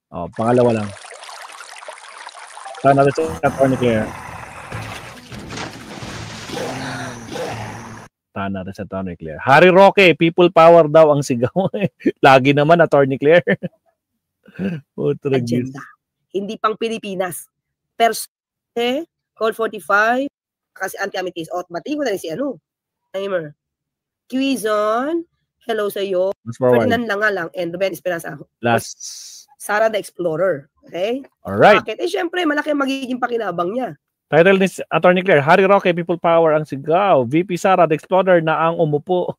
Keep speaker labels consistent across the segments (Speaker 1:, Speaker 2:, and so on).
Speaker 1: Oh, pangalawa lang. Sana natin sa Attorney Claire. Sana natin sa Attorney Claire. Harry Roque, people power daw ang sigaw. Lagi naman, Attorney Claire.
Speaker 2: Agenda. Hindi pang Pilipinas. Code 45, kasi anti-amitis. O, batiin ko na rin si ano. Timer. Quizon, hello sa iyo. Ferdinand Langalang and Ruben Esperanza.
Speaker 1: Last.
Speaker 2: Sara the Explorer. Okay?
Speaker 1: Alright.
Speaker 2: Bakit? Syempre, malaki ang magiging pakinabang niya.
Speaker 1: Title ni Attorney Claire, Harry Roque, people power ang sigaw. VP Sara the Explorer na ang umupo.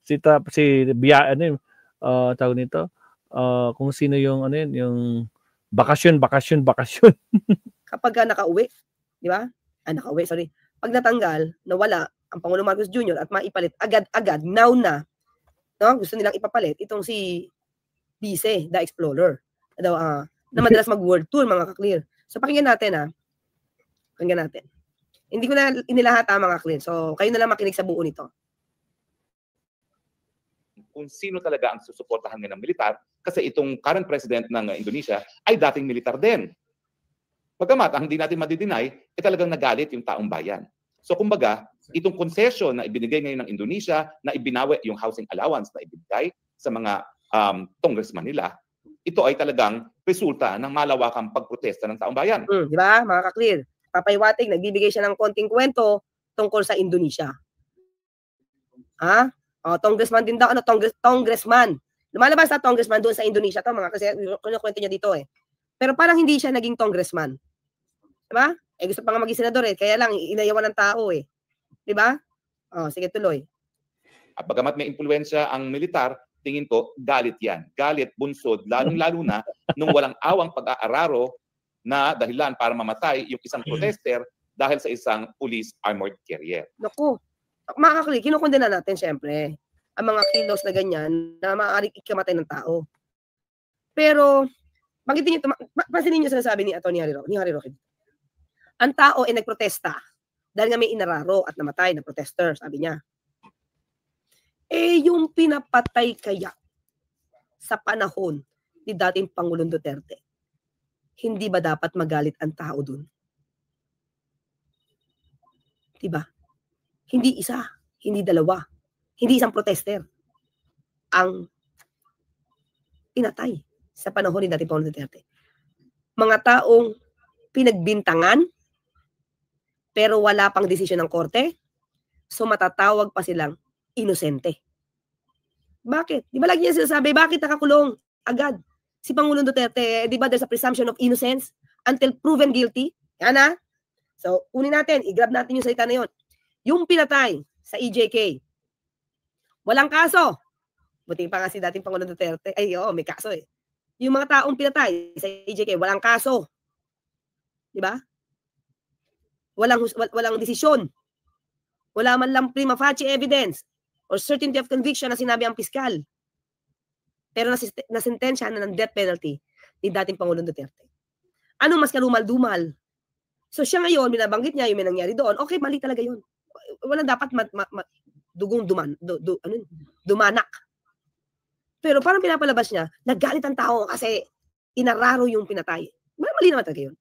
Speaker 1: si Bia, ano tawag nito? Kung sino yung, ano yun, yung bakasyon.
Speaker 2: Kapag nakauwi, di ba? Nakauwi, sorry. Pag natanggal, nawala ang Pangulong Marcos Jr. at maipalit agad-agad, now na, no? Gusto nilang ipapalit itong si Vice, the Explorer. Na madalas mag-world tour, mga ka-clear. So, pakinggan natin, Pakinggan natin. Hindi ko na inilahat, mga ka-clear. So, kayo na lang makinig sa buo nito.
Speaker 3: Kung sino talaga ang susuportahan ng militar, kasi itong current president ng Indonesia ay dating militar din. Pagkamat, ang hindi natin madideny, talagang nagalit yung taong bayan. So kumbaga, itong concession na ibinigay ngayon ng Indonesia, na ibinawi yung housing allowance na ibinigay sa mga congressman nila, ito ay talagang resulta ng malawakang pagprotesta ng taong bayan.
Speaker 2: Di ba, mga ka-clear? Papaywating, nagbibigay siya ng konting kwento tungkol sa Indonesia. Congressman din daw, congressman. Lumalabas na congressman doon sa Indonesia to, mga kasi kwento niya dito Pero parang hindi siya naging congressman. Diba? Gusto pa nga maging senador kaya lang inayawan ng tao Diba? Sige, tuloy.
Speaker 3: At bagamat may impluwensya ang militar, tingin ko, galit yan. Galit, bunsod, lalong-lalo na nung walang awang pag-aararo na dahilan para mamatay yung isang protester dahil sa isang police armored carrier.
Speaker 2: Naku, makakali, kinukundina natin syempre ang mga kilos na ganyan na maaaring ikamatay ng tao. Pero, pansinin niyo sinasabi ni Atty. Harry Roque. Ang tao ay nagprotesta dahil nga may inararo at namatay na protester, sabi niya. Yung pinapatay kaya sa panahon ni dating Pangulong Duterte, hindi ba dapat magalit ang tao dun? Diba? Hindi isa, hindi dalawa, hindi isang protester ang pinatay sa panahon ni dating Pangulong Duterte. Mga taong pinagbintangan pero wala pang desisyon ng korte, so matatawag pa silang inosente. Bakit? Di ba lagi niya sinasabi, bakit nakakulong agad si Pangulong Duterte? Di ba there's a presumption of innocence until proven guilty? Yan So, unin natin, i-grab natin yung salita na yun. Yung pinatay sa EJK, walang kaso. Buti pa nga si dating Pangulong Duterte, may kaso Yung mga taong pinatay sa EJK, walang kaso. Di ba? Walang desisyon. Wala man lang prima facie evidence or certainty of conviction na sinabi ang piskal. Pero nasentensya na ng death penalty ni dating Pangulong Duterte. Anong mas kalumal-dumal? So siya ngayon, binabanggit niya yung may nangyari doon. Okay, mali talaga yun. Walang dapat dugong dumanak. Pero parang pinapalabas niya, naggalit ang tao kasi inararo yung pinatay. Mali naman talaga yun.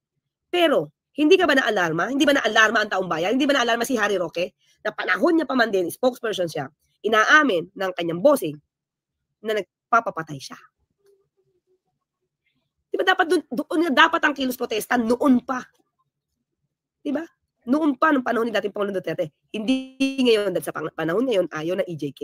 Speaker 2: Pero, hindi ka ba na-alarma? Hindi ba na-alarma ang taong bayan? Hindi ba na-alarma si Harry Roque? Na panahon niya pa man din, spokesperson siya, inaamin ng kanyang bossing na nagpapapatay siya. Di ba dapat doon dapat ang kilos protesta noon pa? Di ba? Noon pa, nung panahon ni dating Pangulong Duterte. Hindi ngayon, dahil sa panahon ngayon, ayaw ng EJK.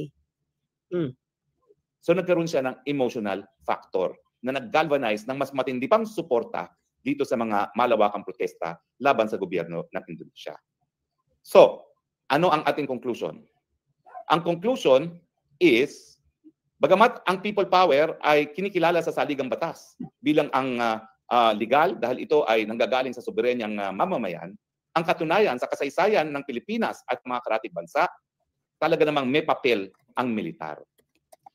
Speaker 3: So nagkaroon siya ng emotional factor na nag-galvanize ng mas matindi pang suporta dito sa mga malawakang protesta laban sa gobyerno ng Indonesia. So, ano ang ating conclusion? Ang conclusion is, bagamat ang people power ay kinikilala sa saligang batas bilang ang legal dahil ito ay nanggagaling sa soberenyang mamamayan, ang katunayan sa kasaysayan ng Pilipinas at mga karatig bansa, talaga namang may papel ang militar.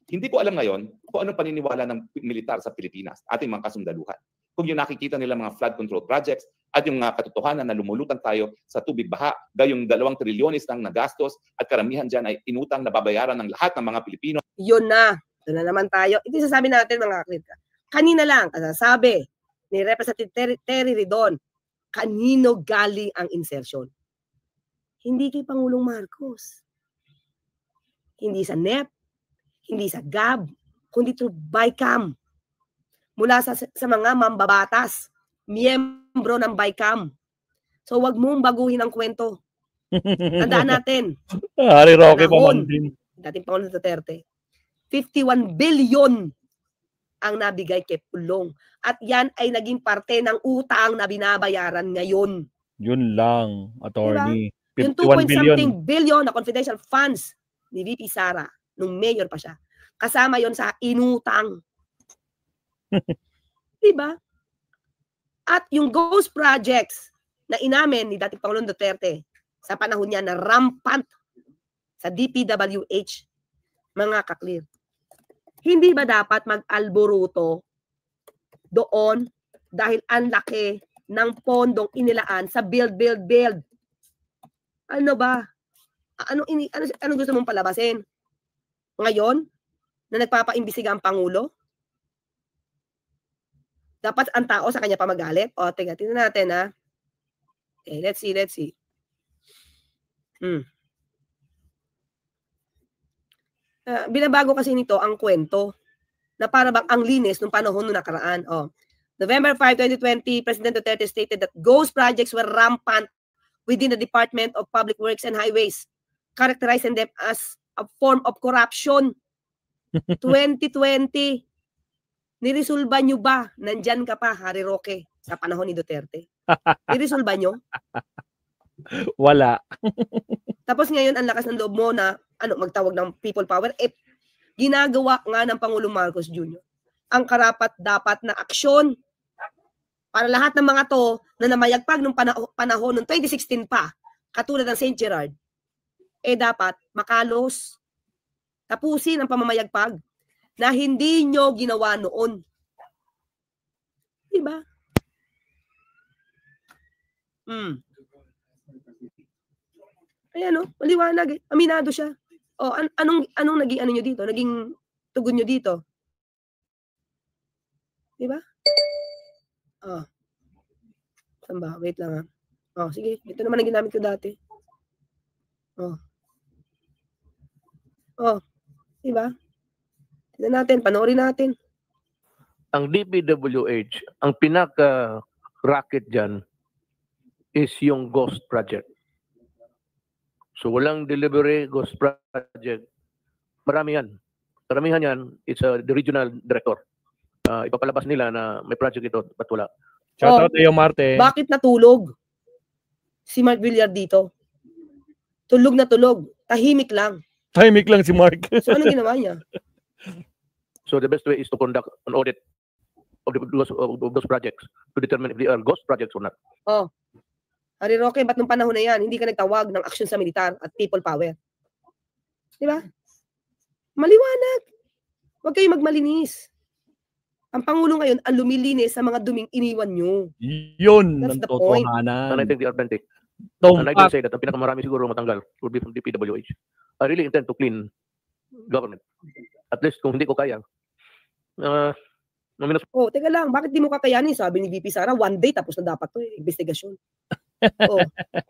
Speaker 3: Hindi ko alam ngayon kung ano paniniwala ng militar sa Pilipinas, ating mga kasundaluhan. Kung yung nakikita nila mga flood control projects at yung katotohanan na lumulutan tayo sa tubig baha, gayong 2 trilyones nang nagastos at karamihan dyan ay inutang na babayaran ng lahat ng mga Pilipino.
Speaker 2: Yun na. Doon na naman tayo. Ito sasabi natin mga klika. Kanina lang, sabi ni Representative Terry Ridon, kanino galing ang insertion? Hindi kay Pangulong Marcos. Hindi sa NEP, hindi sa GAB, kundi through BICAM. Mula sa mga mambabatas, miyembro ng BICAM. So wag mong baguhin ang kwento. Tandaan natin.
Speaker 1: Hari Roque pa man din.
Speaker 2: Dating Pangulong Duterte, 51 billion ang nabigay kay Pulong. At yan ay naging parte ng utang na binabayaran ngayon.
Speaker 1: Yun lang, attorney.
Speaker 2: Diba? Yung 2 billion na confidential funds ni VP Sara, nung mayor pa siya, kasama yon sa inutang. Diba? At yung ghost projects na inamin ni dating Pangulong Duterte sa panahon niya na rampant sa DPWH, mga kaklir. Hindi ba dapat mag-alboruto doon dahil ang laki ng pondong inilaan sa build? Ano ba? Ano gusto mong palabasin? Ngayon, na nagpapaimbisiga ang Pangulo? Dapat ang tao sa kanya pa magalit? O, tingnan natin, ha? Okay, let's see. Binabago kasi nito ang kwento na para bang ang linis nung panahon nung nakaraan. November 5, 2020, President Duterte stated that ghost projects were rampant within the Department of Public Works and Highways, characterizing them as a form of corruption. 2020, niresolba nyo ba? Nandyan ka pa, Hari Roque, sa panahon ni Duterte. Niresolba nyo?
Speaker 1: Wala.
Speaker 2: Tapos ngayon, ang lakas ng loob mo na magtawag ng people power, ginagawa nga ng Pangulong Marcos Jr. ang karapat-dapat na aksyon para lahat ng mga to na namayagpag nung panahon ng 2016 pa, katulad ng St. Gerard, dapat makalos, tapusin ang pamamayagpag na hindi nyo ginawa noon. Diba? Ayan, maliwanag. Aminado siya. Anong naging nyo dito? Naging tugon nyo dito? Diba? Saan ba? Wait lang, ha. Sige. Ito naman ang ginamit ko dati. Diba? Tignan natin. Panoorin natin.
Speaker 4: Ang DPWH, ang pinaka-racket dyan is yung ghost project. So walang delivery, ghost project. Marami yan. Karamihan yan, it's the regional director. Ipapalabas nila na may project ito, ba't wala?
Speaker 1: Shout out to Marte.
Speaker 2: Bakit natulog si Mark Villar dito? Tulog na tulog. Tahimik lang.
Speaker 1: Tahimik lang si Mark.
Speaker 2: So ano ginawa niya?
Speaker 4: So the best way is to conduct an audit of those projects to determine if they are ghost projects or not.
Speaker 2: Hari Roque, ba't nung panahon na yan, hindi ka nagtawag ng aksyon sa militar at people power? Diba? Maliwanag. Huwag kayo magmalinis. Ang Pangulo ngayon, ang lumilinis sa mga duming iniwan nyo.
Speaker 1: Yun
Speaker 2: That's
Speaker 1: ang
Speaker 2: the point.
Speaker 1: totohanan.
Speaker 4: And I think they are plenty. And I can say that ang pinakamarami siguro matanggal would be from DPWH. I really intend to clean government. At least kung hindi ko kaya.
Speaker 2: Teka lang, bakit di mo kakayanin? Sabi ni VP Sara, 1 day tapos na dapat to investigasyon.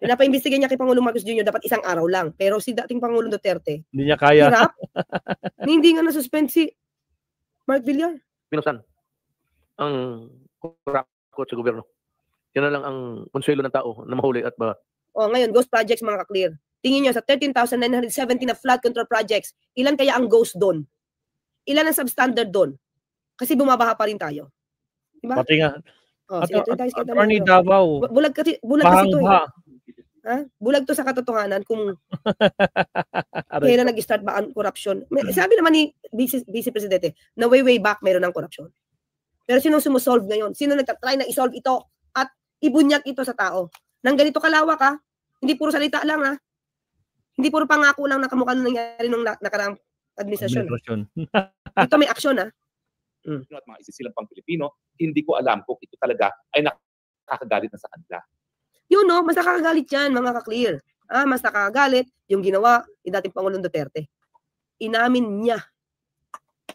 Speaker 2: Pinapaimbestigan niya kay Pangulong Marcos Jr. dapat 1 araw lang. Pero si dating Pangulong Duterte,
Speaker 1: hindi niya kaya.
Speaker 2: Hirap. Hindi nga nasuspend si Mark Villar.
Speaker 4: Pinusan ang kurakot sa gobyerno. Yan na lang ang konsuelo ng tao na mahuli at
Speaker 2: ngayon, ghost projects mga kaklear. Tingin nyo sa 13,970 na flood control projects, ilan kaya ang ghost doon? Ilan ang substandard doon? Kasi bumabaha pa rin tayo. Diba?
Speaker 1: Pati nga.
Speaker 2: Attorney
Speaker 1: Davao.
Speaker 2: Bulag kasi ito bulag to sa katotohanan kung kailan nag-start ba ang corruption. Sabi naman ni Vice Presidente, na way back meron ng corruption. Pero sino sumusolve ngayon? Sino nagtatry na isolve ito at ibunyag ito sa tao? Nang ganito kalawak hindi puro salita lang Hindi puro pangako lang na kamukha nung nangyari nung nakaraang administrasyon. Ito may aksyon
Speaker 3: At mga isisilang pang Pilipino, hindi ko alam kung ito talaga ay nakakagalit na sa kanila.
Speaker 2: Mas nakakagalit yan, mga ka-clear. Mas nakakagalit yung ginawa ni dating Pangulong Duterte. Inamin niya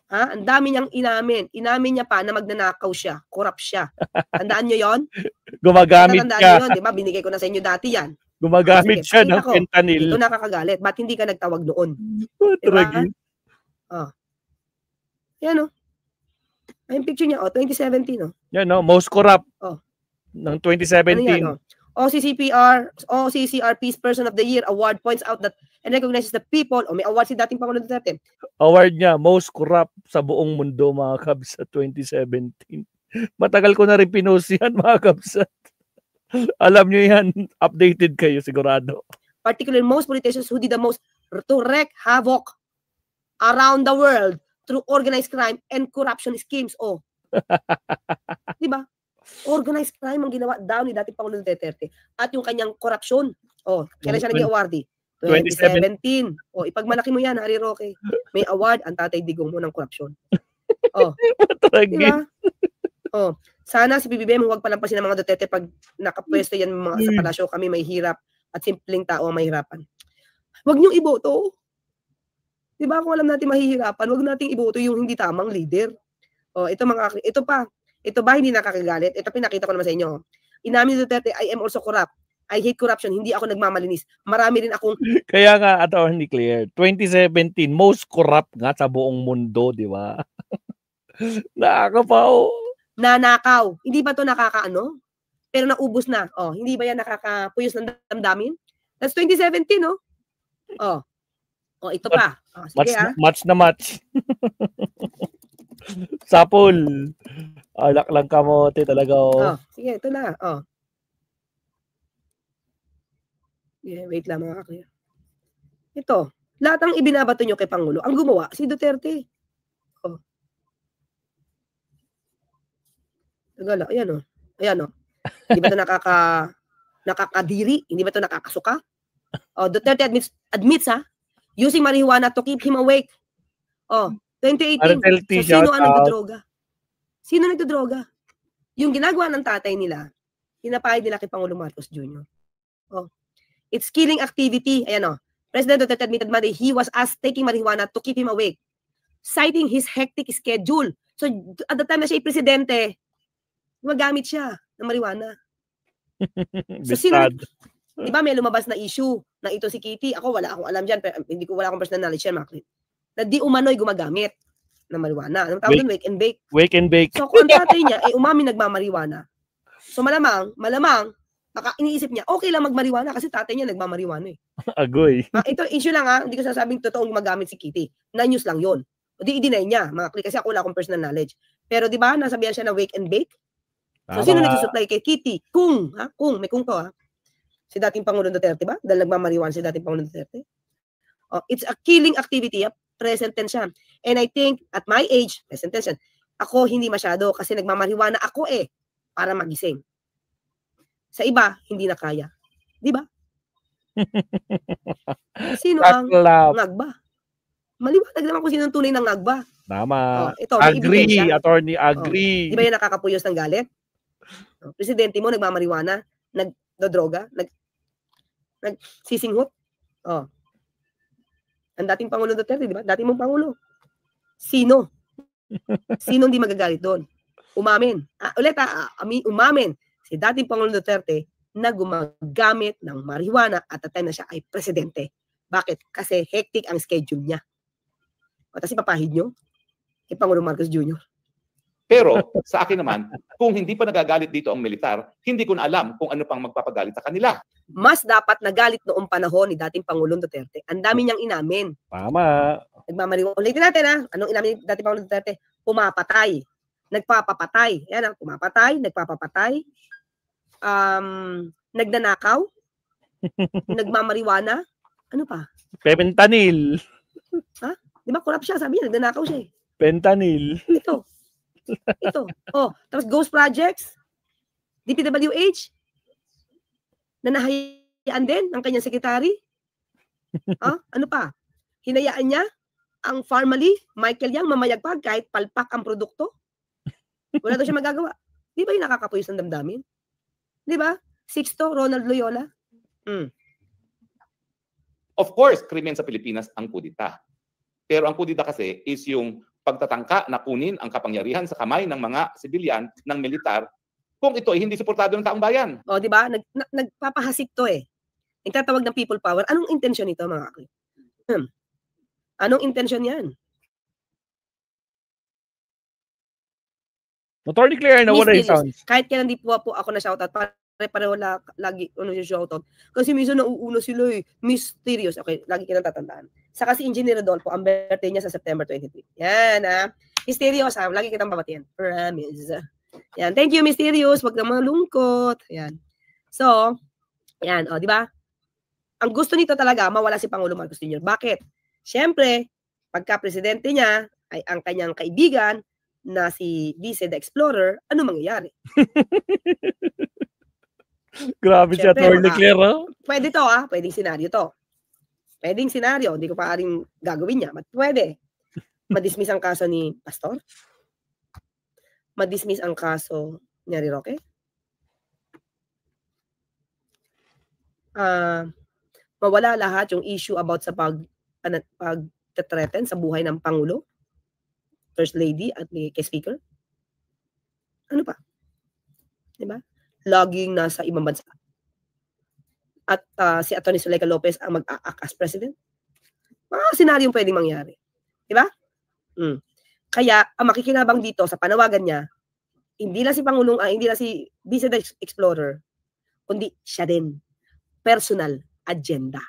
Speaker 2: Ha? Ang dami niyang inamin. Inamin niya pa na magnanakaw siya, corrupt siya. Tandaan niyo 'yon?
Speaker 1: Gumagamit
Speaker 2: Tatandaan
Speaker 1: siya.
Speaker 2: niyo 'yon, 'di ba? Binigay ko na sa inyo dati 'yan.
Speaker 1: Gumagamit
Speaker 2: Sige,
Speaker 1: siya
Speaker 2: pakita
Speaker 1: ng
Speaker 2: ko.
Speaker 1: fentanyl.
Speaker 2: Ito nakakagalit. Ba't hindi ka nagtawag noon?
Speaker 1: Tragi.
Speaker 2: Yan o. Ay, yung picture niya, 2017,
Speaker 1: Yan, no? Most corrupt
Speaker 2: Oh.
Speaker 1: ng
Speaker 2: Ano
Speaker 1: 2017.
Speaker 2: yan, OCCR Peace Person of the Year Award points out that and recognizes the people, may award si dating Pangulong Duterte.
Speaker 1: Award niya, most corrupt sa buong mundo, mga kabs, sa 2017. Matagal ko na rin pinost yan, mga kabs. Alam niyo yan, updated kayo sigurado.
Speaker 2: Particularly most politicians who did the most to wreak havoc around the world through organized crime and corruption schemes. Di ba? Organized crime ang ginawa daw ni dating Pangulong Duterte at yung kanyang korupsyon. Kailan siya naging awardee? 2017. Ipagmalaki mo yan, Harry Roque. May award ang Tatay Digong mo ng korupsyon. Diba? Sana si BBM huwag palampasin ng mga Duterte pag nakapwesto yan mga sa palasyo, kami may hirap at simpleng tao ang mahirapan. Huwag niyong iboto. Diba kung alam natin mahihirapan, huwag nating iboto yung hindi tamang leader. Ito ba hindi nakakagalit? Ito pinakita ko naman sa inyo. Inamin ni Duterte, I am also corrupt. I hate corruption. Hindi ako nagmamalinis. Marami rin akong...
Speaker 1: Kaya nga, Atty. Claire, 2017, most corrupt nga sa buong mundo, di ba? Nakakapaw.
Speaker 2: Nanakaw. Hindi ba to nakakaano? Pero naubos na. Hindi ba yan nakakapuyos ng damdamin? That's 2017, no? Ito pa. Sige,
Speaker 1: match na match. Sapol. Alak lang kamote talaga.
Speaker 2: Sige, ito na. Yeah, wait lang mga kakliya. Ito. Lahat ang ibinabato nyo kay Pangulo, ang gumawa, si Duterte. Tagala. Ayan. Hindi ba ito nakakadiri? Hindi ba ito nakakasuka? Duterte admits using marijuana to keep him awake. 2018. So, sino ang nagdodroga? Sino nagdodroga? Yung ginagawa ng tatay nila, pinapahid nila kay Pangulong Marcos Jr. It's killing activity. Ayan President Duterte admitted Monday he was asked taking marijuana to keep him awake, citing his hectic schedule. So, at the time na siya presidente, gumagamit siya ng marijuana. So, di ba may lumabas na issue na ito si Kitty? Ako, wala akong alam dyan. Pero wala akong personal knowledge yan, Macri. Na di umano'y gumagamit ng marijuana. Anong tawag doon? Wake and bake.
Speaker 1: Wake and bake.
Speaker 2: So, kung ang tatay niya, umami nagmamarijuana. So, malamang, iniisip niya, okay lang magmarijuana kasi tatay niya nagmamarijuana eh.
Speaker 1: Agoy.
Speaker 2: Ito, issue lang hindi ko sasabing totoong gumagamit si Kitty. Na-news lang yon. O di, i-deny niya, mga kli, kasi ako wala akong personal knowledge. Pero di ba, nasabihan siya na wake and bake? So, sino nagsusupply kay Kitty? May kung to Si dating Pangulong Duterte ba? Dahil nagmamarijuana si dating Pangulong Duterte. It's a killing activity. Present tense siya. And I think, at my age, present tense siya. Ako, hindi masyado kasi nagmamarijuana ako para magising. Sa iba, hindi na kaya. Di ba? Sino ang ngagba? Maliwanag naman kung sino ang tunay ng ngagba.
Speaker 1: Tama.
Speaker 2: Ito,
Speaker 1: agree, attorney, agree.
Speaker 2: Di ba yan nakakapuyos ng galit? Presidente mo, nagmamarijuana, nagdodroga, nagsisinghot. Ang dating Pangulong Duterte, di ba? Dating mong Pangulo. Sino? Sino hindi magagalit doon? Umamin. Umamin si dating Pangulong Duterte na gumagamit ng marijuana at the time na siya ay presidente. Bakit? Kasi hectic ang schedule niya. Tapos ipapahid nyo kay Pangulong Marcos Jr.
Speaker 3: Pero sa akin naman, kung hindi pa nagagalit dito ang militar, hindi ko na alam kung ano pang magpapagalit sa kanila.
Speaker 2: Mas dapat nagalit noong panahon ni dating Pangulong Duterte. Ang dami niyang inamin.
Speaker 1: Tama.
Speaker 2: Nagmamarijuana. Ulitin natin Anong inamin ni dating Pangulong Duterte? Pumapatay. Nagpapapatay. Yan pumapatay, nagpapapatay. Nagnanakaw. Nagmamarijuana. Ano pa?
Speaker 1: Fentanyl.
Speaker 2: Di ba corrupt siya? Sabi niya, nagnanakaw siya
Speaker 1: Fentanyl.
Speaker 2: Ito. Tapos Ghost Projects, DPWH, na nahayaan din ng kanyang sekretary. Ano pa? Hinayaan niya ang Farmally, Michael Yang, mamayagpag kahit palpak ang produkto. Wala daw siya magagawa. Di ba yung nakakapuyos ng damdamin? Di ba? Sixto, Ronald Loyola.
Speaker 3: Of course, krimen sa Pilipinas ang kudita. Pero ang kudita kasi is yung pagtatangka na kunin ang kapangyarihan sa kamay ng mga sibilyan ng militar kung ito ay hindi suportado ng taong bayan.
Speaker 2: O, di ba? Nagpapahasik to eh. Nagtatawag ng people power. Anong intensyon nito, mga kakli? Anong intensyon yan?
Speaker 1: Attorney Claire, nawala yung sounds.
Speaker 2: Kahit kailan di po ako na shoutout, pareho lagi yung shoutout. Kasi minsan nauuna sila eh. Mysterious. Okay, lagi kinang tatandaan. Saka si Engineer Rodolfo, ang birthday niya sa September 23. Yan ha. Mysterious ha. Lagi kitang babatian. Promise. Yan. Thank you, Mysterious. Huwag kang malungkot. Yan. So, yan. O, di ba? Ang gusto nito talaga, mawala si Pangulo Marcos Jr. Bakit? Siyempre, pagka-presidente niya ay ang kanyang kaibigan na si Vice the Explorer, ano mangyayari?
Speaker 1: Grabe si Attorney Claire, ha?
Speaker 2: Pwede to, ha? Pwedeng senaryo to. Pwedeng senaryo. Hindi ko pa rin gagawin niya. Pwede. Madismiss ang kaso ni Pastor? Madismiss ang kaso ni Roque? Mawala lahat yung issue about sa pag-threaten sa buhay ng Pangulo, First Lady at kay Speaker? Ano pa? Diba? Laging nasa ibang bansa. At si Atty. Zuleika Lopez ang mag-a-act as president. Mga senaryong pwedeng mangyari. Diba? Kaya, ang makikinabang dito sa panawagan niya, hindi lang si Pangulong, hindi lang si Vice the Explorer, kundi siya din. Personal agenda.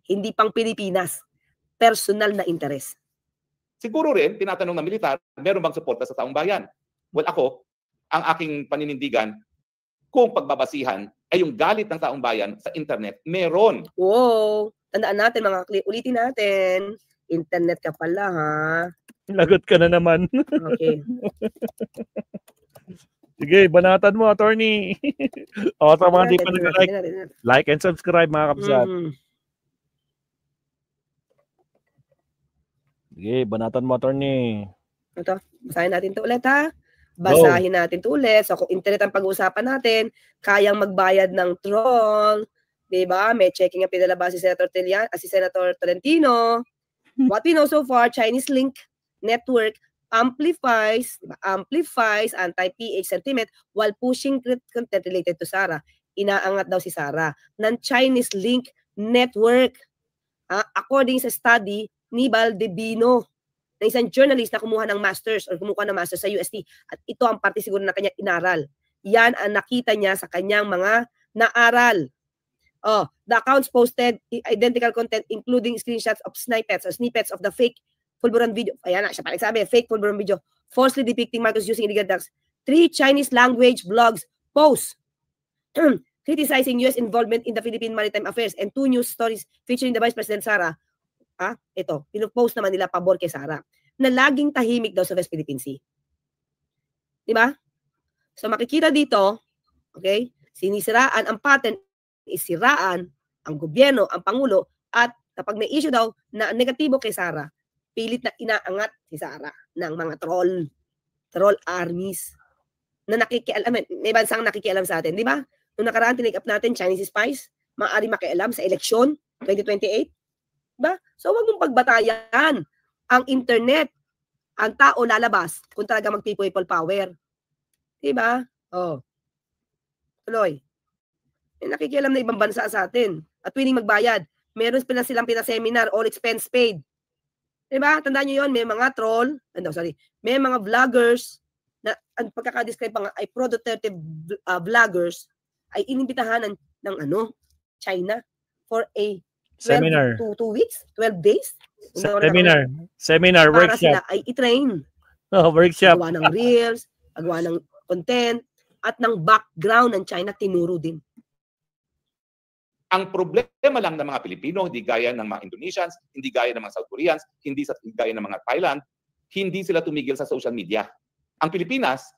Speaker 2: Hindi pang Pilipinas. Personal na interes.
Speaker 3: Siguro rin, tinatanong ng militar, meron bang suporta sa taong bayan? Well, ako, ang aking paninindigan, kung pagbabasihan ay yung galit ng taong bayan sa internet, meron.
Speaker 2: Wow! Tandaan natin mga ulitin natin. Internet ka pala, ha?
Speaker 1: Lagot ka na naman.
Speaker 2: Okay.
Speaker 1: Sige, banatan mo, attorney. O, sa mga di pa nag-like, like and subscribe, mga kapsat. Sige, banatan mo, attorney.
Speaker 2: Ito, basahin natin ito ulit, ha? Basahin natin ito ulit. So, kung internet ang pag-uusapan natin, kayang magbayad ng troll. Diba? May checking ang pinalabas si Senator Tolentino. What we know so far, Chinese link network amplifies anti-PH sentiment while pushing content related to Sara. Inaangat daw si Sara ng Chinese link network. According sa study ni Valdivino, na isang journalist na kumuha ng masters or kumuha ng masters sa UST, at ito ang parte siguro na kanya inaral. Yan ang nakita niya sa kanyang mga naaral. The accounts posted identical content including screenshots of snippets of the fake Pulburon video. Ayan na, siya pa nagsabi, fake Pulburon video falsely depicting Marcos using illegal drugs. 3 Chinese language blogs posts criticizing US involvement in the Philippine maritime affairs, and 2 news stories featuring the Vice President Sara. Ito, pinupost naman nila pabor kay Sara na laging tahimik daw sa West Philippine Sea. Diba? So makikita dito, okay, sinisiraan ang patent, isiraan ang gobyerno, ang Pangulo, at kapag may issue daw na negatibo kay Sara, pilit na inaangat si Sara ng mga troll armies na nakikialam, may bansang nakikialam sa atin, di ba? Noong nakaraan, tinake up natin, Chinese spies, maaari makialam sa eleksyon, 2028. Diba? So, huwag mong pagbatayan ang internet. Ang tao lalabas kung talaga mag-people power. Diba? Tuloy. Nakikialam na ibang bansa sa atin. At willing magbayad. Meron silang pinaseminar, all expense paid. Diba? Tandaan nyo yun, may mga troll, may mga vloggers, na ang pagkakadescribe pa nga ay pro-Duterte vloggers, ay inimbitahan ng China for a
Speaker 1: seminar.
Speaker 2: 2 weeks? 12 days?
Speaker 1: Seminar,
Speaker 2: para
Speaker 1: workshop.
Speaker 2: Para sila ay i-train.
Speaker 1: Workshop.
Speaker 2: Pagawa ng reels, pagawa ng content, at ng background ng China, tinuro din.
Speaker 3: Ang problema lang ng mga Pilipino, hindi gaya ng mga Indonesians, hindi gaya ng mga South Koreans, hindi gaya ng mga Thailand, hindi sila tumigil sa social media. Ang Pilipinas,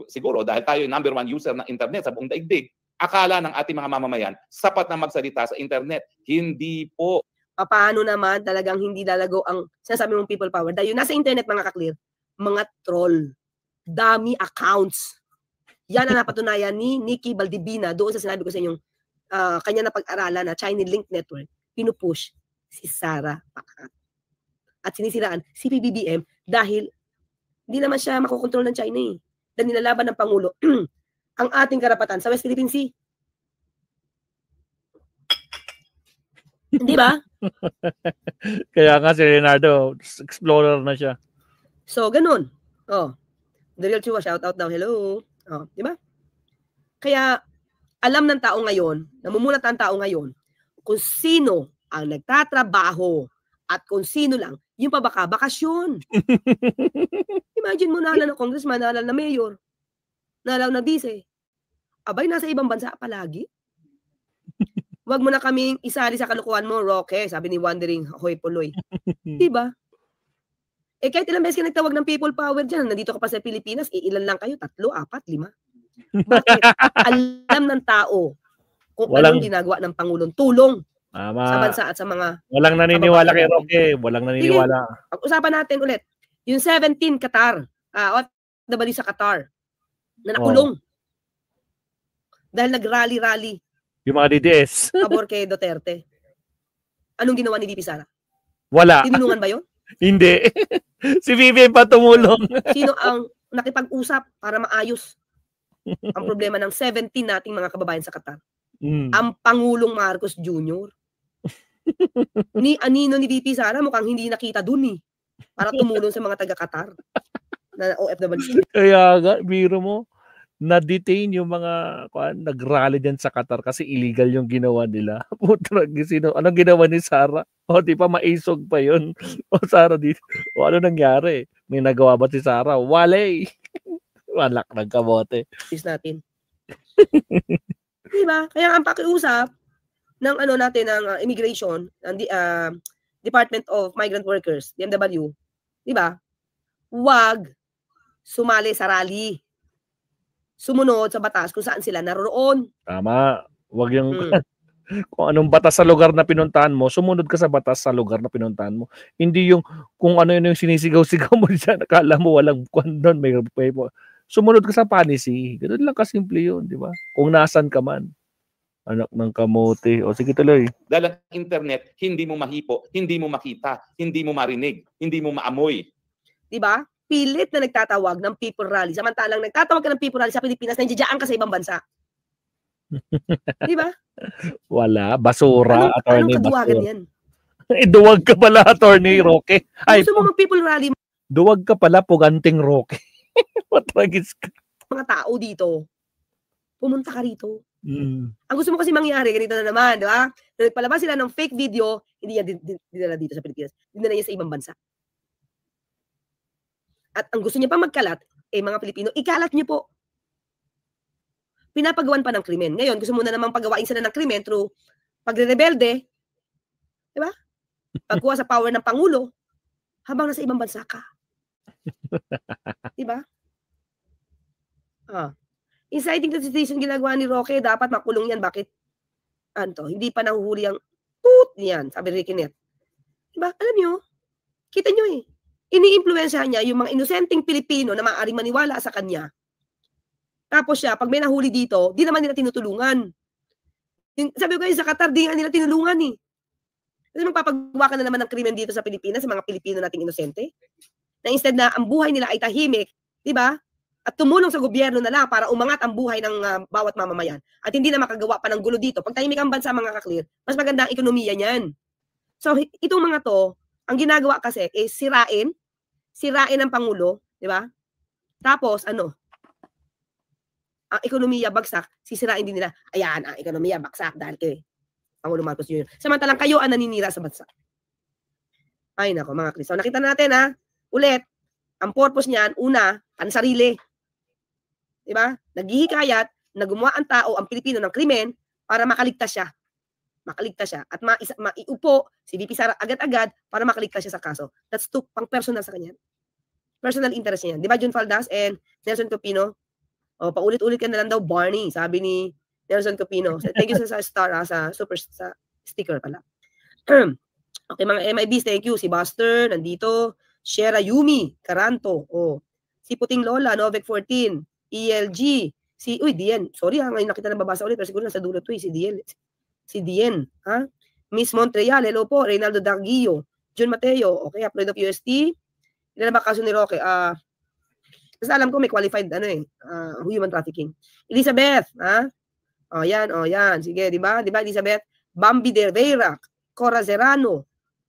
Speaker 3: siguro dahil tayo yung #1 user ng internet sa buong daigdig, akala ng ating mga mamamayan, sapat na magsalita sa internet. Hindi po.
Speaker 2: Paano naman talagang hindi lalago ang sinasabi mong people power? Dahil nasa internet, mga kaklear, mga troll, dummy accounts. Yan ang napatunayan ni Nikki Valdivina doon sa sinabi ko sa inyong kanya na pag-aralan na Chinese Link Network, pinupush si Sara Pakat. At sinisiraan si PBBM dahil Hindi naman siya makokontrol ng China eh. Dahil nilalaban ng Pangulo ang ating karapatan sa West Philippine Sea. Hindi ba?
Speaker 1: Kaya nga si Leonardo, explorer na siya.
Speaker 2: So, ganun. Oh, The Real Chua, shout out daw. Hello. Oh, di ba? Kaya, alam ng tao ngayon, namumulat ang tao ngayon, kung sino ang nagtatrabaho at kung sino lang, yung bakasyon. Imagine mo, naalala na congressman, naalala na mayor, naalala na vice. Abay, nasa ibang bansa palagi. Huwag mo na kaming isali sa kalukuhan mo, Roque, sabi ni Wandering Hoy Puloy. Diba? Eh, kahit ilang beses ka nagtawag ng people power dyan, nandito ka pa sa Pilipinas, ilan lang kayo? 3, 4, 5. Bakit? Alam ng tao kung anong ginagawa ng Pangulong tulong sa bansa at sa mga...
Speaker 1: Walang naniniwala kay Roque. Walang naniniwala.
Speaker 2: Pag-usapan natin ulit. Yung 17 Qatar, OFW sa Qatar, na nakulong. Dahil nag-rally-rally.
Speaker 1: Yung mga DDS.
Speaker 2: Pabor kay Duterte. Anong ginawa ni VP Sara?
Speaker 1: Wala.
Speaker 2: Tinulungan ba yun?
Speaker 1: Hindi. Si Vivian pa tumulong.
Speaker 2: Sino ang nakipag-usap para maayos ang problema ng 17 nating mga kababayan sa Qatar? Ang Pangulong Marcos Jr. Ni Anino ni VP Sara mukhang hindi nakita dun para tumulong sa mga taga-Qatar na OFW.
Speaker 1: Kaya biro mo, na-detain yung mga nag-rally dyan sa Qatar kasi illegal yung ginawa nila. Anong ginawa ni Sara? O di pa maisog pa yun. O Sara dito. O ano nangyari? May nagawa ba si Sara? Walay! Walak ng kabote.
Speaker 2: Peace natin. Diba? Kaya ang pakiusap ng natin ng immigration, ng Department of Migrant Workers, DMW, diba? Huwag sumali sa rally. Sumunod sa batas kung saan sila naroon.
Speaker 1: Tama. Huwag yung kung anong batas sa lugar na pinuntahan mo, sumunod ka sa batas sa lugar na pinuntahan mo. Hindi yung kung ano yung sinisigaw-sigaw mo dyan, nakala mo walang doon, may sumunod ka sa policy. Ganun lang kasimple yun, di ba? Kung nasan ka man. Anak ng kamote. O sige tuloy.
Speaker 3: Dahil ang internet, hindi mo mahipo, hindi mo makita, hindi mo marinig, hindi mo maamoy.
Speaker 2: Di ba? Pilit na nagtatawag ng people rally. Samantalang nagtatawag ka ng people rally sa Pilipinas, nandiyan ka sa ibang bansa. Di ba?
Speaker 1: Wala. Basura.
Speaker 2: Anong kaduwagan yan?
Speaker 1: Duwag ka pala, Attorney Roque. Ay,
Speaker 2: gusto mo mag-people rally?
Speaker 1: Duwag ka pala, puganting Roque. Matragis ka.
Speaker 2: Mga tao dito, pumunta ka rito.
Speaker 1: Ang
Speaker 2: gusto mo kasi mangyari, ganito na naman, di ba? Nagpalabas sila ng fake video, hindi yan dinala dito sa Pilipinas. Dinala yan sa ibang bansa. At ang gusto niya pa magkalat, mga Pilipino, ikalat niyo po. Pinapagawan pa ng krimen. Ngayon, gusto mo na naman pagawain sila ng krimen through pagre-rebelde, di ba? Pagkuha sa power ng Pangulo, habang nasa ibang bansa ka. Di ba? Inciting to sedition ginagawa ni Roque, dapat makulong yan. Bakit? Hindi pa nahuhuli ang toot niyan, sabi Ricky Net. Di ba? Alam nyo, kita nyo ini-influensya niya yung mga inosenteng Pilipino na maaaring maniwala sa kanya. Tapos siya, pag may nahuli dito, di naman nila tinutulungan. Sabi ko sa Qatar, di nga nila tinulungan Kasi magpapagawa ka na naman ng krimen dito sa Pilipinas, sa mga Pilipino nating inosente. Na instead na ang buhay nila ay tahimik, di ba? At tumulong sa gobyerno na lang para umangat ang buhay ng bawat mamamayan. At hindi na makagawa pa ng gulo dito. Pag tahimik ang bansa, mga kaklir, mas maganda ang ekonomiya niyan. So, itong mga to, ang ginagawa kasi is sirain ang Pangulo, di ba? Tapos, ang ekonomiya bagsak, sisirain din nila. Ayan, ang ekonomiya bagsak dahil kay Pangulo Marcos Jr. Samantalang kayo ang naninira sa bansa. Ay, nako, mga Chris. So, nakita natin, ulit, ang purpose niyan, una, pansarili. Di ba? Naghihikayat na gumawa ang tao, ang Pilipino, ng krimen para makaligtas siya. At maiupo si VP Sara agad-agad para makaligtas siya sa kaso. That's pang personal sa kanya. Personal interest niya. Di ba, Jun Faldas and Nelson Copino? Paulit-ulit ka na lang daw, Barney, sabi ni Nelson Copino. Thank you sa star, sa sticker pala. Okay, mga MIBs, thank you. Si Buster, nandito. Shera Yumi, Caranto. Si Puting Lola, Novec 14. ELG. Dien. Sorry ngayon nakita na babasa ulit. Pero siguro nasa dulo to si Dien. Si Dien. Miss Montreal, hello po. Reynaldo Darguillo. Jun Mateo. Okay, upload of UST. Ilan na ba kaso ni Roque? Basta alam ko may qualified human trafficking. Elizabeth, ha? Oh, yan. Sige, di ba? Di ba, Elizabeth? Bambi de Vera, Cora Serrano,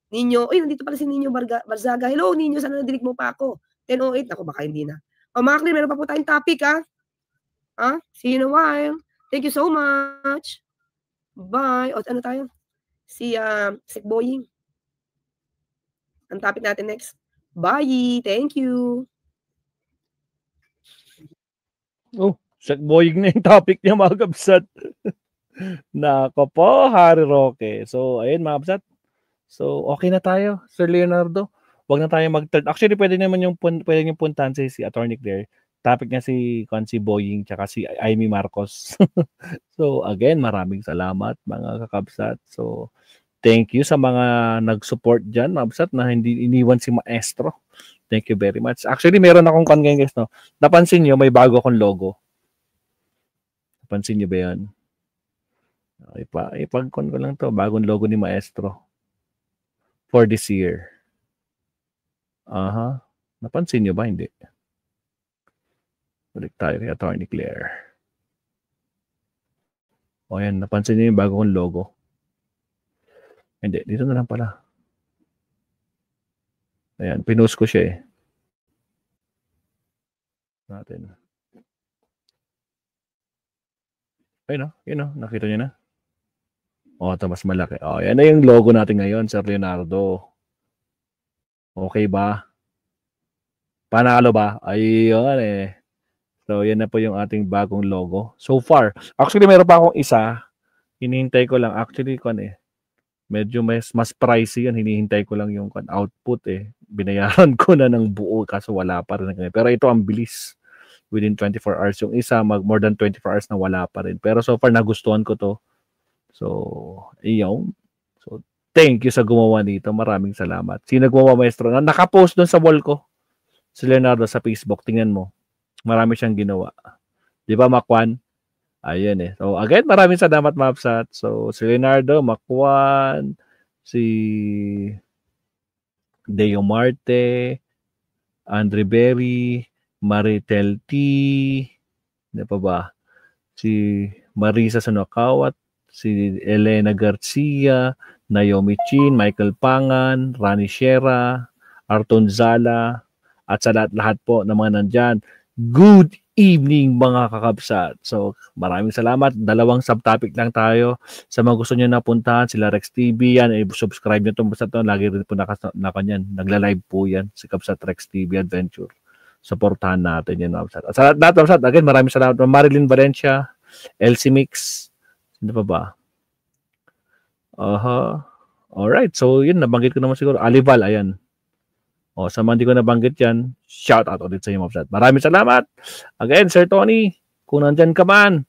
Speaker 2: Nino. Uy, nandito pala si Nino Barzaga. Hello, Nino, sana nadinig mo pa ako. 10:08, ako baka hindi na. O, mga Clear, meron pa po tayong topic, ha? See you in a while. Thank you so much. Bye. O, ano tayo? Si Sek Boying. Ang topic natin next. Bye. Thank you.
Speaker 1: Oh, Sek Boying na yung topic niya, mga kabsat. Nako po, Harry Roque. So, ayun, mga kabsat. So, okay na tayo, Sir Leonardo. Wag na tayo mag-third. Actually, pwede naman yung puntahan si Attorney Claire. Topic niya si Boying tsaka si Amy Marcos. So, again, maraming salamat, mga kakabsat. So, thank you sa mga nag-support dyan, mga kabsat, na hindi iniwan si Maestro. Thank you very much. Actually, meron akong guys, no? Napansin nyo, may bago akong logo. Napansin nyo ba yan? Ipag-con ko lang to. Bagong logo ni Maestro for this year. Napansin nyo ba? Hindi. Balik tayo kay Attorney Claire. O yan, napansin nyo yung bagong logo. Hindi, dito na lang pala. Ayan, pinost ko siya eh. Natin. Ayun o, nakita nyo na. O, ito mas malaki. O, yan na yung logo natin ngayon, Sir Leonardo. Okay ba? Panalo ba? Ayun eh. So, yan na po yung ating bagong logo. So far. Actually, meron pa akong isa. Hinihintay ko lang. Actually, medyo mas pricey yan. Hinihintay ko lang yung output eh. Binayaran ko na ng buo kaso wala pa rin. Pero ito ang bilis. Within 24 hours. Yung isa, more than 24 hours na wala pa rin. Pero so far, nagustuhan ko to. So, iyon. So, thank you sa gumawa dito. Maraming salamat. Sino gumawa, Maestro? Nakapost doon sa wall ko. Si Leonardo sa Facebook. Tingnan mo. Marami siyang ginawa. Di ba, Makwan? Ayun eh. So, again, maraming salamat, Mapsat. So, si Leonardo, Makwan, si Deo Marte, Andre Berry, Maritel T, ano pa ba? Si Marisa Sanokawat, si Elena Garcia, Naomi Chin, Michael Pangan, Rani Shera, Arton Zala, at sa lahat po ng mga nandyan. Good evening, mga kakabsat. So, maraming salamat. 2 subtopic lang tayo. Sa mga gusto nyo napuntahan, sila Rex TV yan. Subscribe nyo itong basta ito. Lagi rin po nakanyan. Nagla-live po yan. Si Kabsat Rex TV Adventure. Supportahan natin yan, kabsat. At sa lahat, kabsat, again, maraming salamat. Marilyn Valencia, Elsie Mix. Sino pa ba? Alright. So, yun. Nabanggit ko naman siguro. Alival, ayan. O, sa mga hindi ko nabanggit yan, shout out ulit sa iyo, Mopsat. Maraming salamat. Again, Sir Tony, kung nandyan ka man,